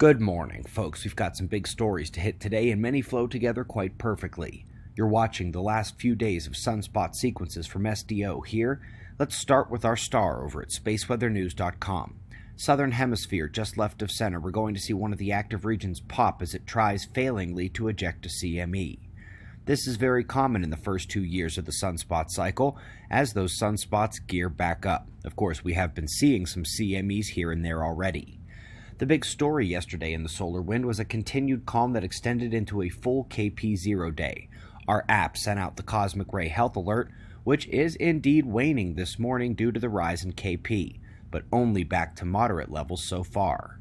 Good morning, folks. We've got some big stories to hit today, and many flow together quite perfectly. You're watching the last few days of sunspot sequences from SDO here. Let's start with our star over at spaceweathernews.com. Southern Hemisphere just left of center. We're going to see one of the active regions pop as it tries failingly to eject a CME. This is very common in the first 2 years of the sunspot cycle, as those sunspots gear back up. Of course, we have been seeing some CMEs here and there already. The big story yesterday in the solar wind was a continued calm that extended into a full KP0 day. Our app sent out the cosmic ray health alert, which is indeed waning this morning due to the rise in KP, but only back to moderate levels so far.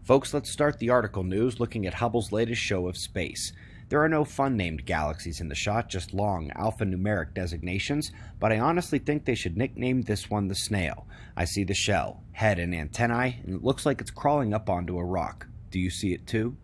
Folks, let's start the article news looking at Hubble's latest show of space. There are no fun-named galaxies in the shot, just long alphanumeric designations, but I honestly think they should nickname this one the Snail. I see the shell, head, and antennae, and it looks like it's crawling up onto a rock. Do you see it too?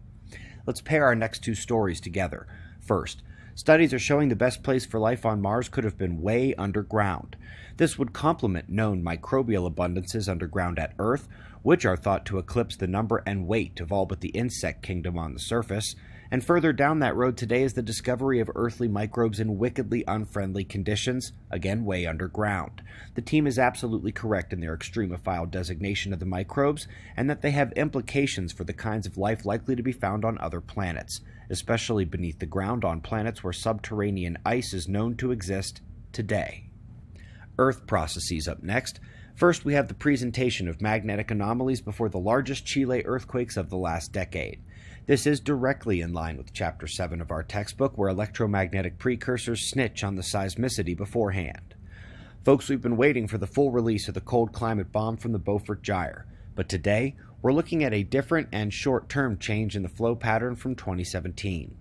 Let's pair our next two stories together. First, studies are showing the best place for life on Mars could have been way underground. This would complement known microbial abundances underground at Earth, which are thought to eclipse the number and weight of all but the insect kingdom on the surface. And further down that road today is the discovery of earthly microbes in wickedly unfriendly conditions, again way underground. The team is absolutely correct in their extremophile designation of the microbes, and that they have implications for the kinds of life likely to be found on other planets, especially beneath the ground on planets where subterranean ice is known to exist today. Earth processes up next. First, we have the presentation of magnetic anomalies before the largest Chile earthquakes of the last decade. This is directly in line with Chapter 7 of our textbook, where electromagnetic precursors snitch on the seismicity beforehand. Folks, we've been waiting for the full release of the cold climate bomb from the Beaufort Gyre, but today we're looking at a different and short-term change in the flow pattern from 2017.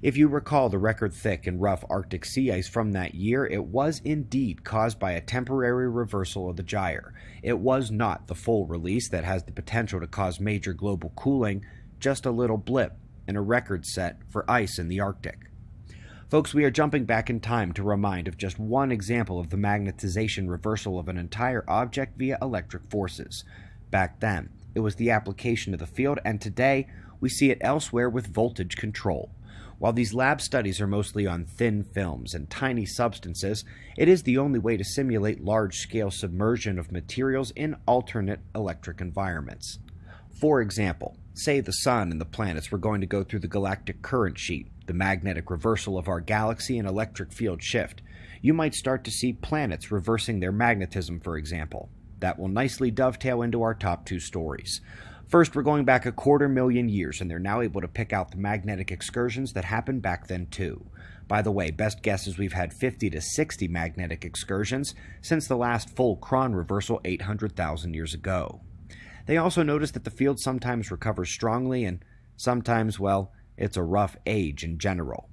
If you recall the record thick and rough Arctic sea ice from that year, it was indeed caused by a temporary reversal of the gyre. It was not the full release that has the potential to cause major global cooling, just a little blip and a record set for ice in the Arctic. Folks, we are jumping back in time to remind of just one example of the magnetization reversal of an entire object via electric forces. Back then, it was the application of the field, and today we see it elsewhere with voltage control. While these lab studies are mostly on thin films and tiny substances, it is the only way to simulate large-scale submersion of materials in alternate electric environments. For example, say the Sun and the planets were going to go through the galactic current sheet, the magnetic reversal of our galaxy and electric field shift. You might start to see planets reversing their magnetism, for example. That will nicely dovetail into our top two stories. First, we're going back 250,000 years, and they're now able to pick out the magnetic excursions that happened back then too. By the way, best guess is we've had 50 to 60 magnetic excursions since the last full Cron reversal 800,000 years ago. They also noticed that the field sometimes recovers strongly, and sometimes, well, it's a rough age in general.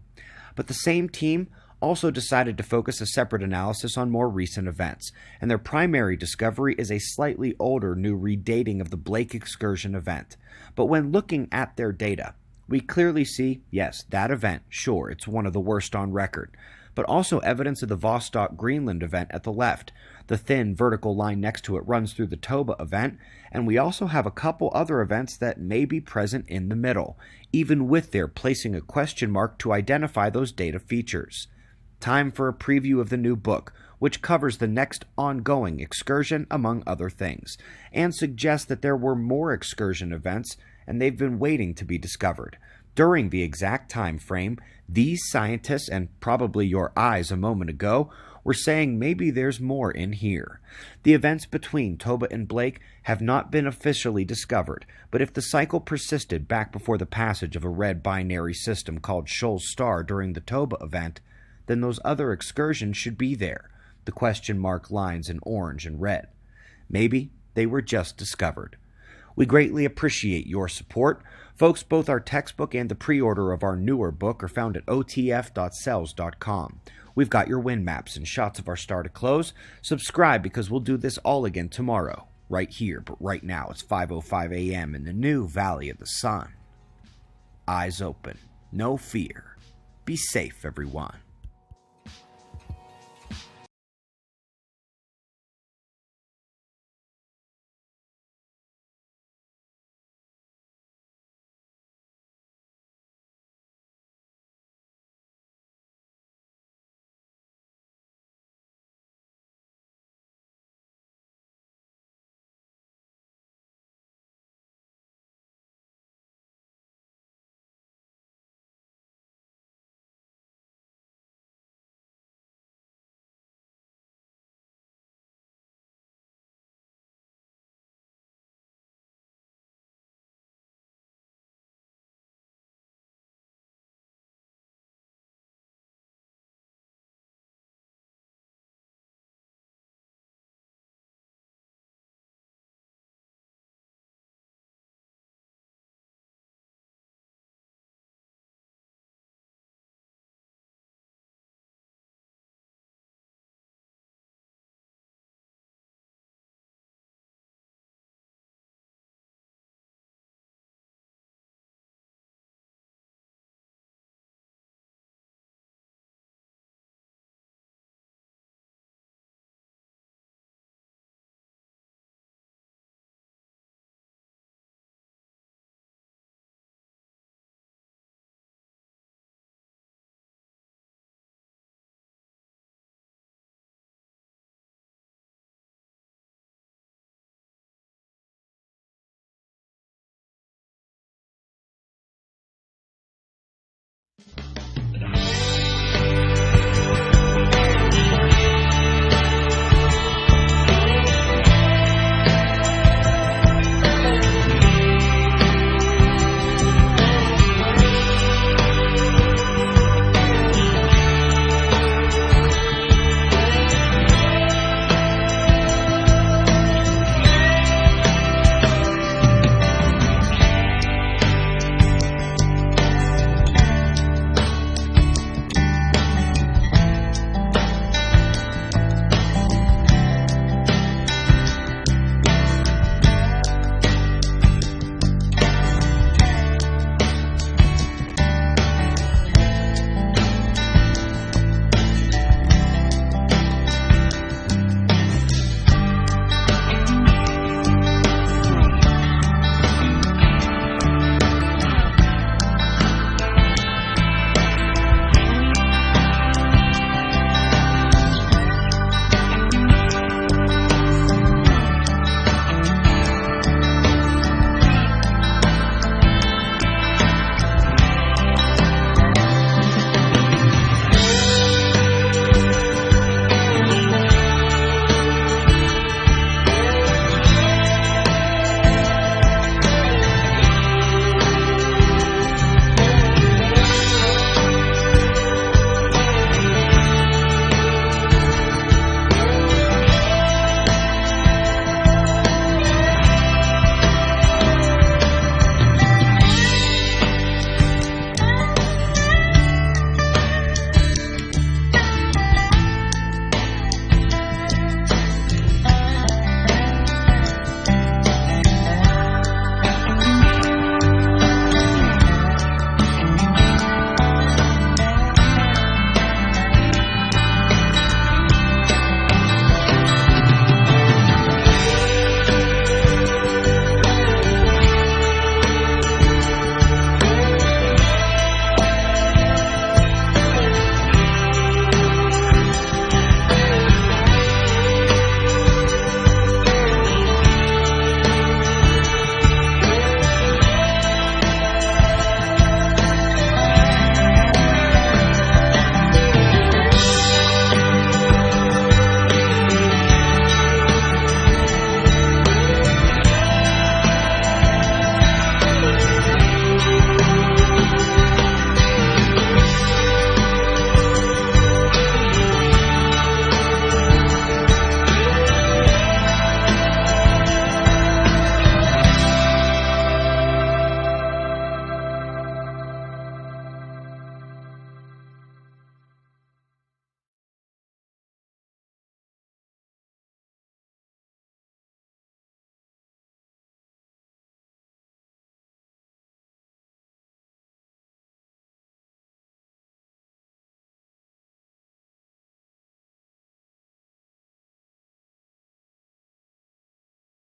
But the same team also decided to focus a separate analysis on more recent events, and their primary discovery is a slightly older new redating of the Blake excursion event. But when looking at their data, we clearly see, yes, that event, sure, it's one of the worst on record, but also evidence of the Vostok Greenland event at the left. The thin vertical line next to it runs through the Toba event, and we also have a couple other events that may be present in the middle, even with their placing a question mark to identify those data features. Time for a preview of the new book, which covers the next ongoing excursion among other things, and suggests that there were more excursion events, and they've been waiting to be discovered. During the exact time frame, these scientists, and probably your eyes a moment ago, were saying maybe there's more in here. The events between Toba and Blake have not been officially discovered, but if the cycle persisted back before the passage of a red binary system called Shoal's star during the Toba event, then those other excursions should be there, the question mark lines in orange and red. Maybe they were just discovered. We greatly appreciate your support. Folks, both our textbook and the pre-order of our newer book are found at otf.cells.com. We've got your wind maps and shots of our star to close. Subscribe because we'll do this all again tomorrow, right here, but right now it's 5:05 a.m. in the new Valley of the Sun. Eyes open, no fear. Be safe, everyone.